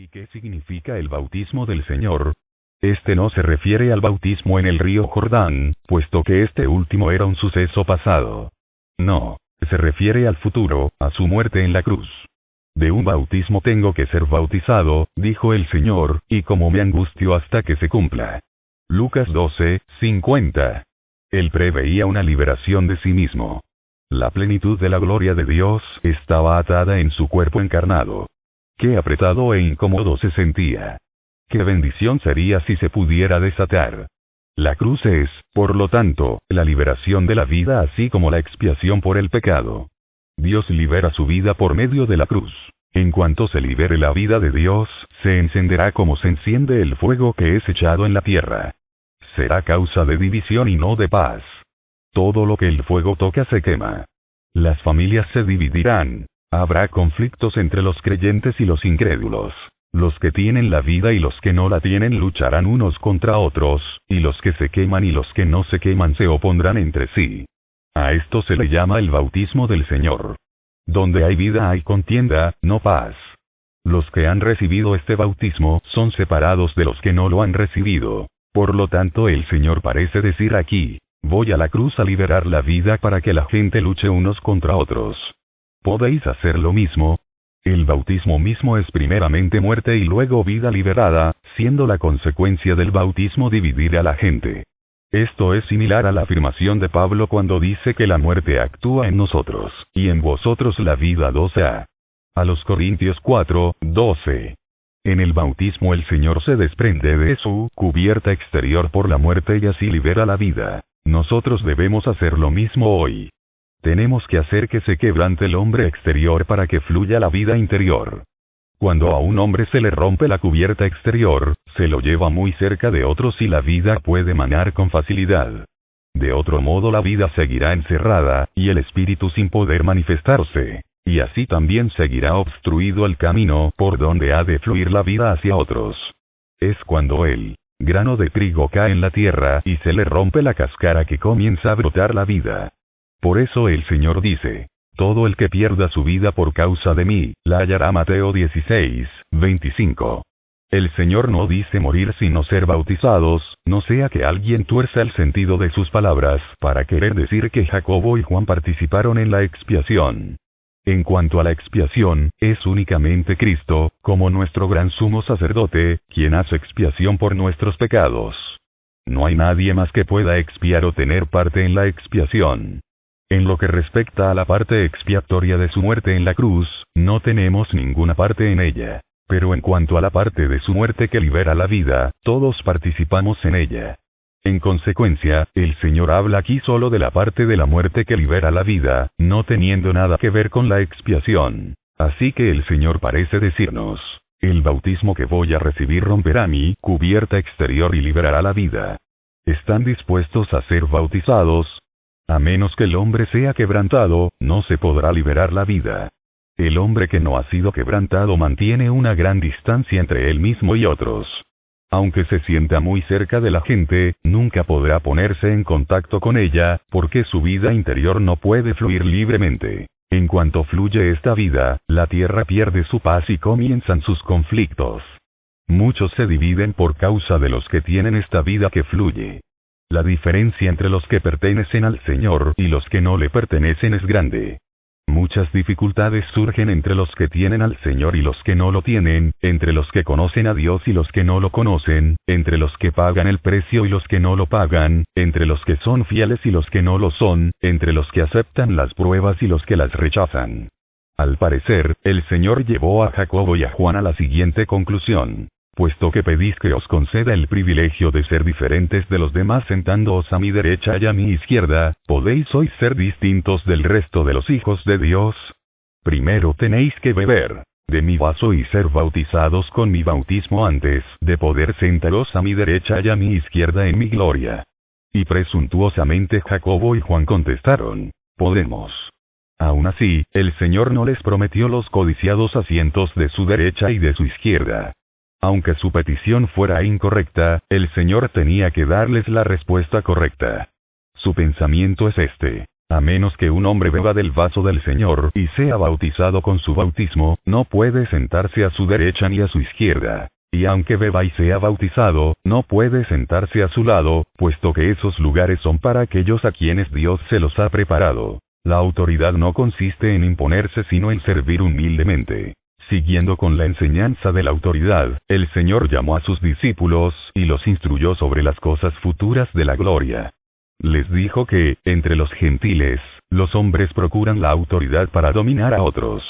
¿Y qué significa el bautismo del Señor? Este no se refiere al bautismo en el río Jordán, puesto que este último era un suceso pasado. No, se refiere al futuro, a su muerte en la cruz. De un bautismo tengo que ser bautizado, dijo el Señor, y como me angustio hasta que se cumpla. Lucas 12:50. Él preveía una liberación de sí mismo. La plenitud de la gloria de Dios estaba atada en su cuerpo encarnado. Qué apretado e incómodo se sentía. Qué bendición sería si se pudiera desatar. La cruz es, por lo tanto, la liberación de la vida así como la expiación por el pecado. Dios libera su vida por medio de la cruz. En cuanto se libere la vida de Dios, se encenderá como se enciende el fuego que es echado en la tierra. Será causa de división y no de paz. Todo lo que el fuego toca se quema. Las familias se dividirán. Habrá conflictos entre los creyentes y los incrédulos. Los que tienen la vida y los que no la tienen lucharán unos contra otros, y los que se queman y los que no se queman se opondrán entre sí. A esto se le llama el bautismo del Señor. Donde hay vida hay contienda, no paz. Los que han recibido este bautismo son separados de los que no lo han recibido. Por lo tanto el Señor parece decir aquí, voy a la cruz a liberar la vida para que la gente luche unos contra otros. ¿Podéis hacer lo mismo? El bautismo mismo es primeramente muerte y luego vida liberada, siendo la consecuencia del bautismo dividir a la gente. Esto es similar a la afirmación de Pablo cuando dice que la muerte actúa en nosotros, y en vosotros la vida 12a. A los Corintios 4:12. En el bautismo el Señor se desprende de su cubierta exterior por la muerte y así libera la vida. Nosotros debemos hacer lo mismo hoy. Tenemos que hacer que se quebrante el hombre exterior para que fluya la vida interior. Cuando a un hombre se le rompe la cubierta exterior, se lo lleva muy cerca de otros y la vida puede manar con facilidad. De otro modo la vida seguirá encerrada, y el espíritu sin poder manifestarse, y así también seguirá obstruido el camino por donde ha de fluir la vida hacia otros. Es cuando el grano de trigo cae en la tierra y se le rompe la cáscara que comienza a brotar la vida. Por eso el Señor dice, todo el que pierda su vida por causa de mí, la hallará. Mateo 16:25. El Señor no dice morir sino ser bautizados, no sea que alguien tuerza el sentido de sus palabras para querer decir que Jacobo y Juan participaron en la expiación. En cuanto a la expiación, es únicamente Cristo, como nuestro gran sumo sacerdote, quien hace expiación por nuestros pecados. No hay nadie más que pueda expiar o tener parte en la expiación. En lo que respecta a la parte expiatoria de su muerte en la cruz, no tenemos ninguna parte en ella. Pero en cuanto a la parte de su muerte que libera la vida, todos participamos en ella. En consecuencia, el Señor habla aquí solo de la parte de la muerte que libera la vida, no teniendo nada que ver con la expiación. Así que el Señor parece decirnos, el bautismo que voy a recibir romperá mi cubierta exterior y liberará la vida. ¿Están dispuestos a ser bautizados? A menos que el hombre sea quebrantado, no se podrá liberar la vida. El hombre que no ha sido quebrantado mantiene una gran distancia entre él mismo y otros. Aunque se sienta muy cerca de la gente, nunca podrá ponerse en contacto con ella, porque su vida interior no puede fluir libremente. En cuanto fluye esta vida, la tierra pierde su paz y comienzan sus conflictos. Muchos se dividen por causa de los que tienen esta vida que fluye. La diferencia entre los que pertenecen al Señor y los que no le pertenecen es grande. Muchas dificultades surgen entre los que tienen al Señor y los que no lo tienen, entre los que conocen a Dios y los que no lo conocen, entre los que pagan el precio y los que no lo pagan, entre los que son fieles y los que no lo son, entre los que aceptan las pruebas y los que las rechazan. Al parecer, el Señor llevó a Jacobo y a Juan a la siguiente conclusión. Puesto que pedís que os conceda el privilegio de ser diferentes de los demás sentándoos a mi derecha y a mi izquierda, ¿podéis hoy ser distintos del resto de los hijos de Dios? Primero tenéis que beber de mi vaso y ser bautizados con mi bautismo antes de poder sentaros a mi derecha y a mi izquierda en mi gloria. Y presuntuosamente Jacobo y Juan contestaron, podemos. Aún así, el Señor no les prometió los codiciados asientos de su derecha y de su izquierda. Aunque su petición fuera incorrecta, el Señor tenía que darles la respuesta correcta. Su pensamiento es este: A menos que un hombre beba del vaso del Señor y sea bautizado con su bautismo, no puede sentarse a su derecha ni a su izquierda. Y aunque beba y sea bautizado, no puede sentarse a su lado, puesto que esos lugares son para aquellos a quienes Dios se los ha preparado. La autoridad no consiste en imponerse sino en servir humildemente. Siguiendo con la enseñanza de la autoridad, el Señor llamó a sus discípulos y los instruyó sobre las cosas futuras de la gloria. Les dijo que, entre los gentiles, los hombres procuran la autoridad para dominar a otros.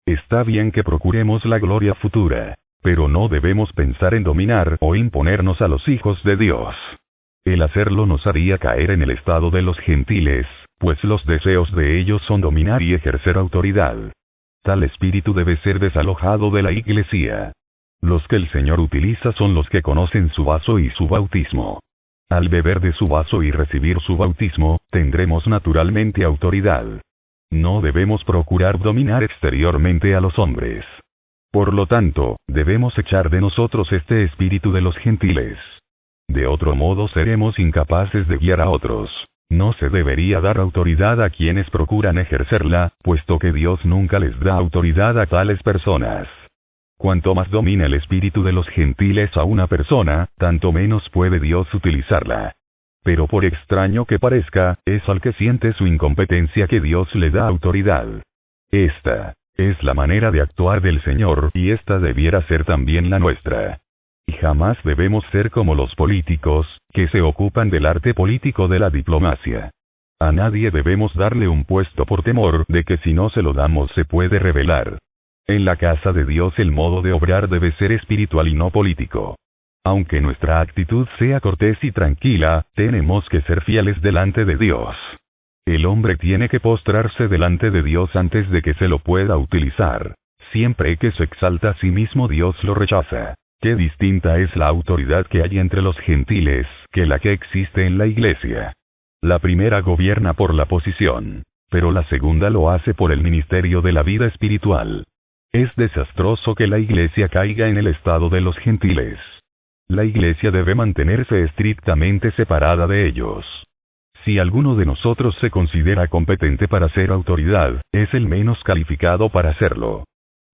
Está bien que procuremos la gloria futura, pero no debemos pensar en dominar o imponernos a los hijos de Dios. El hacerlo nos haría caer en el estado de los gentiles, pues los deseos de ellos son dominar y ejercer autoridad. Tal espíritu debe ser desalojado de la Iglesia. Los que el Señor utiliza son los que conocen su vaso y su bautismo. Al beber de su vaso y recibir su bautismo, tendremos naturalmente autoridad. No debemos procurar dominar exteriormente a los hombres. Por lo tanto, debemos echar de nosotros este espíritu de los gentiles. De otro modo seremos incapaces de guiar a otros. No se debería dar autoridad a quienes procuran ejercerla, puesto que Dios nunca les da autoridad a tales personas. Cuanto más domina el espíritu de los gentiles a una persona, tanto menos puede Dios utilizarla. Pero por extraño que parezca, es al que siente su incompetencia que Dios le da autoridad. Esta es la manera de actuar del Señor y esta debiera ser también la nuestra. Y jamás debemos ser como los políticos, que se ocupan del arte político de la diplomacia. A nadie debemos darle un puesto por temor de que si no se lo damos se puede revelar. En la casa de Dios el modo de obrar debe ser espiritual y no político. Aunque nuestra actitud sea cortés y tranquila, tenemos que ser fieles delante de Dios. El hombre tiene que postrarse delante de Dios antes de que se lo pueda utilizar. Siempre que se exalta a sí mismo Dios lo rechaza. Qué distinta es la autoridad que hay entre los gentiles, que la que existe en la Iglesia. La primera gobierna por la posición, pero la segunda lo hace por el ministerio de la vida espiritual. Es desastroso que la Iglesia caiga en el estado de los gentiles. La Iglesia debe mantenerse estrictamente separada de ellos. Si alguno de nosotros se considera competente para ser autoridad, es el menos calificado para serlo.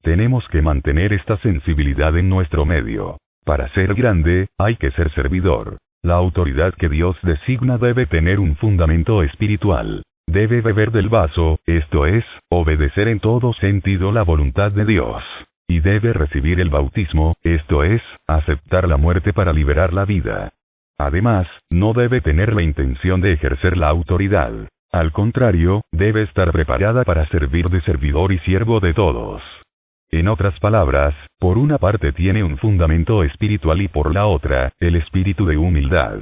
Tenemos que mantener esta sensibilidad en nuestro medio. Para ser grande, hay que ser servidor. La autoridad que Dios designa debe tener un fundamento espiritual. Debe beber del vaso, esto es, obedecer en todo sentido la voluntad de Dios. Y debe recibir el bautismo, esto es, aceptar la muerte para liberar la vida. Además, no debe tener la intención de ejercer la autoridad. Al contrario, debe estar preparada para servir de servidor y siervo de todos. En otras palabras, por una parte tiene un fundamento espiritual y por la otra, el espíritu de humildad.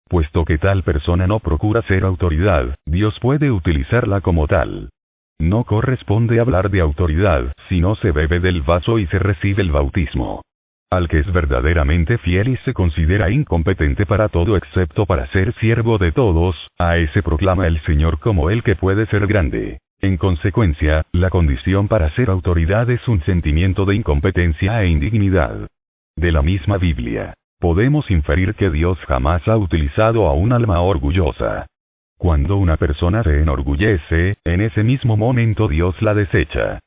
Puesto que tal persona no procura ser autoridad, Dios puede utilizarla como tal. No corresponde hablar de autoridad si no se bebe del vaso y se recibe el bautismo. Al que es verdaderamente fiel y se considera incompetente para todo excepto para ser siervo de todos, a ese proclama el Señor como el que puede ser grande. En consecuencia, la condición para ser autoridad es un sentimiento de incompetencia e indignidad. De la misma Biblia, podemos inferir que Dios jamás ha utilizado a un alma orgullosa. Cuando una persona se enorgullece, en ese mismo momento Dios la desecha.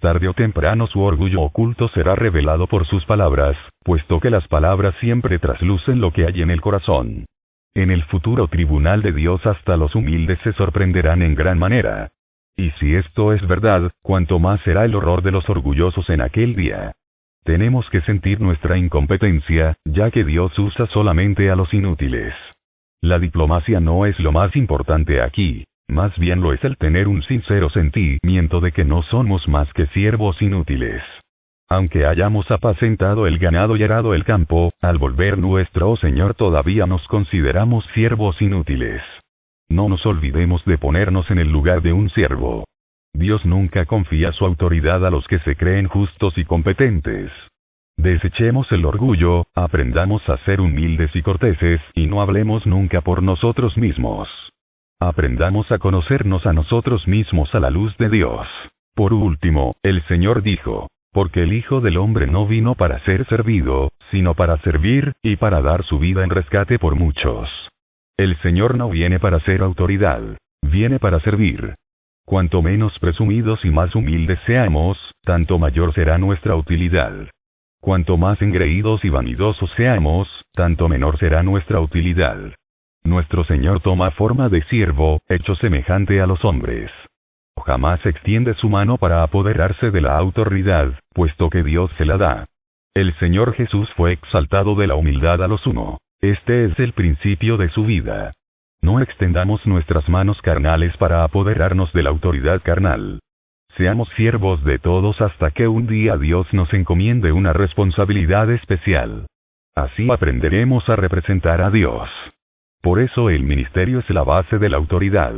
Tarde o temprano su orgullo oculto será revelado por sus palabras, puesto que las palabras siempre traslucen lo que hay en el corazón. En el futuro tribunal de Dios hasta los humildes se sorprenderán en gran manera. Y si esto es verdad, cuánto más será el horror de los orgullosos en aquel día. Tenemos que sentir nuestra incompetencia, ya que Dios usa solamente a los inútiles. La diplomacia no es lo más importante aquí, más bien lo es el tener un sincero sentimiento de que no somos más que siervos inútiles. Aunque hayamos apacentado el ganado y arado el campo, al volver nuestro Señor todavía nos consideramos siervos inútiles. No nos olvidemos de ponernos en el lugar de un siervo. Dios nunca confía su autoridad a los que se creen justos y competentes. Desechemos el orgullo, aprendamos a ser humildes y corteses y no hablemos nunca por nosotros mismos. Aprendamos a conocernos a nosotros mismos a la luz de Dios. Por último, el Señor dijo, porque el Hijo del Hombre no vino para ser servido, sino para servir, y para dar su vida en rescate por muchos. El Señor no viene para ser autoridad. Viene para servir. Cuanto menos presumidos y más humildes seamos, tanto mayor será nuestra utilidad. Cuanto más engreídos y vanidosos seamos, tanto menor será nuestra utilidad. Nuestro Señor toma forma de siervo, hecho semejante a los hombres. Jamás extiende su mano para apoderarse de la autoridad, puesto que Dios se la da. El Señor Jesús fue exaltado de la humildad a lo sumo. Este es el principio de su vida. No extendamos nuestras manos carnales para apoderarnos de la autoridad carnal. Seamos siervos de todos hasta que un día Dios nos encomiende una responsabilidad especial. Así aprenderemos a representar a Dios. Por eso el ministerio es la base de la autoridad.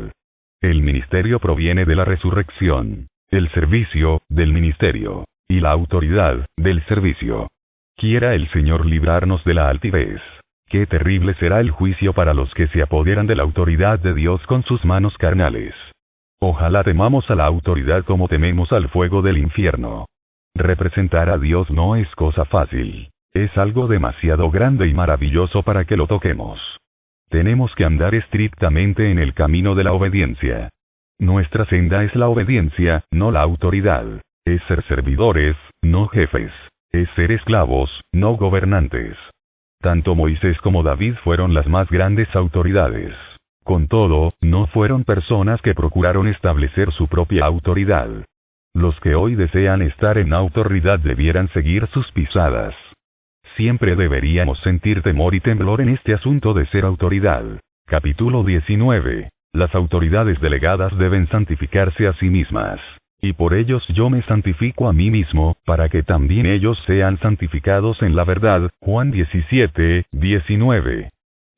El ministerio proviene de la resurrección, el servicio, del ministerio, y la autoridad, del servicio. Quiera el Señor librarnos de la altivez. Qué terrible será el juicio para los que se apoderan de la autoridad de Dios con sus manos carnales. Ojalá temamos a la autoridad como tememos al fuego del infierno. Representar a Dios no es cosa fácil. Es algo demasiado grande y maravilloso para que lo toquemos. Tenemos que andar estrictamente en el camino de la obediencia. Nuestra senda es la obediencia, no la autoridad. Es ser servidores, no jefes. Es ser esclavos, no gobernantes. Tanto Moisés como David fueron las más grandes autoridades. Con todo, no fueron personas que procuraron establecer su propia autoridad. Los que hoy desean estar en autoridad debieran seguir sus pisadas. Siempre deberíamos sentir temor y temblor en este asunto de ser autoridad. Capítulo 19. Las autoridades delegadas deben santificarse a sí mismas. Y por ellos yo me santifico a mí mismo, para que también ellos sean santificados en la verdad. Juan 17, 19.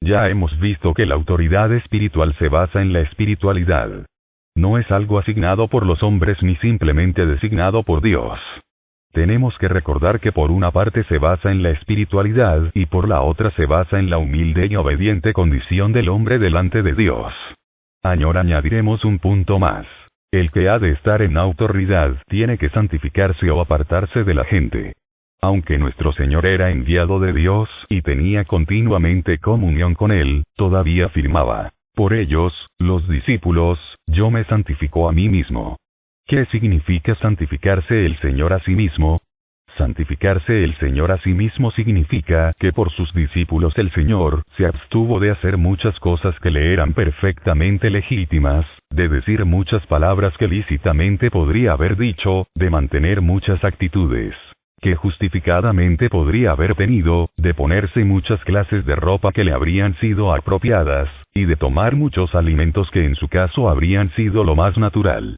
Ya hemos visto que la autoridad espiritual se basa en la espiritualidad. No es algo asignado por los hombres ni simplemente designado por Dios. Tenemos que recordar que por una parte se basa en la espiritualidad y por la otra se basa en la humilde y obediente condición del hombre delante de Dios. Añadiremos un punto más. El que ha de estar en autoridad tiene que santificarse o apartarse de la gente. Aunque nuestro Señor era enviado de Dios y tenía continuamente comunión con Él, todavía afirmaba, por ellos, los discípulos, yo me santifico a mí mismo. ¿Qué significa santificarse el Señor a sí mismo? Santificarse el Señor a sí mismo significa que por sus discípulos el Señor se abstuvo de hacer muchas cosas que le eran perfectamente legítimas, de decir muchas palabras que lícitamente podría haber dicho, de mantener muchas actitudes que justificadamente podría haber tenido, de ponerse muchas clases de ropa que le habrían sido apropiadas, y de tomar muchos alimentos que en su caso habrían sido lo más natural.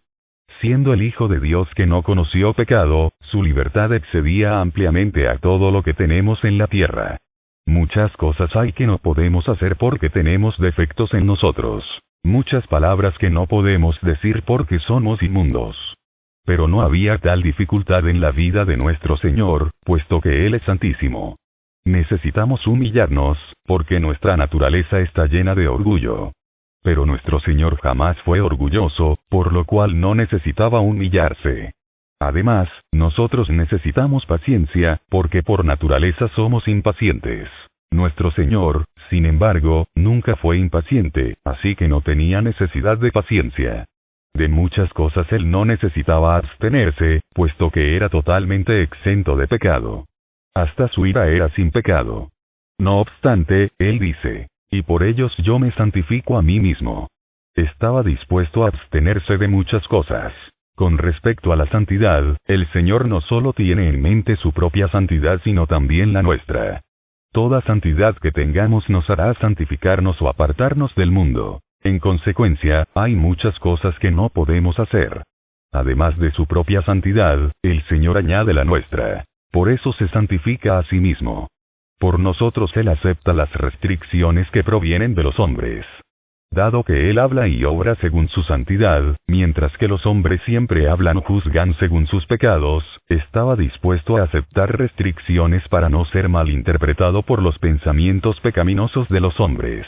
Siendo el Hijo de Dios que no conoció pecado, su libertad excedía ampliamente a todo lo que tenemos en la tierra. Muchas cosas hay que no podemos hacer porque tenemos defectos en nosotros. Muchas palabras que no podemos decir porque somos inmundos. Pero no había tal dificultad en la vida de nuestro Señor, puesto que Él es santísimo. Necesitamos humillarnos, porque nuestra naturaleza está llena de orgullo. Pero nuestro Señor jamás fue orgulloso, por lo cual no necesitaba humillarse. Además, nosotros necesitamos paciencia, porque por naturaleza somos impacientes. Nuestro Señor, sin embargo, nunca fue impaciente, así que no tenía necesidad de paciencia. De muchas cosas Él no necesitaba abstenerse, puesto que era totalmente exento de pecado. Hasta su ira era sin pecado. No obstante, Él dice, y por ellos yo me santifico a mí mismo. Estaba dispuesto a abstenerse de muchas cosas. Con respecto a la santidad, el Señor no solo tiene en mente su propia santidad sino también la nuestra. Toda santidad que tengamos nos hará santificarnos o apartarnos del mundo. En consecuencia, hay muchas cosas que no podemos hacer. Además de su propia santidad, el Señor añade la nuestra. Por eso se santifica a sí mismo. Por nosotros Él acepta las restricciones que provienen de los hombres. Dado que Él habla y obra según su santidad, mientras que los hombres siempre hablan o juzgan según sus pecados, estaba dispuesto a aceptar restricciones para no ser malinterpretado por los pensamientos pecaminosos de los hombres.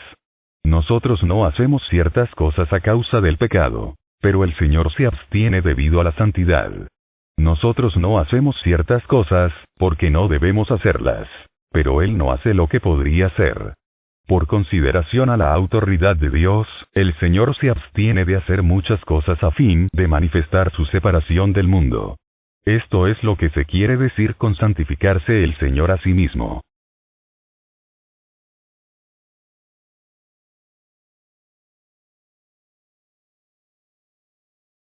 Nosotros no hacemos ciertas cosas a causa del pecado, pero el Señor se abstiene debido a la santidad. Nosotros no hacemos ciertas cosas, porque no debemos hacerlas, pero Él no hace lo que podría hacer. Por consideración a la autoridad de Dios, el Señor se abstiene de hacer muchas cosas a fin de manifestar su separación del mundo. Esto es lo que se quiere decir con santificarse el Señor a sí mismo.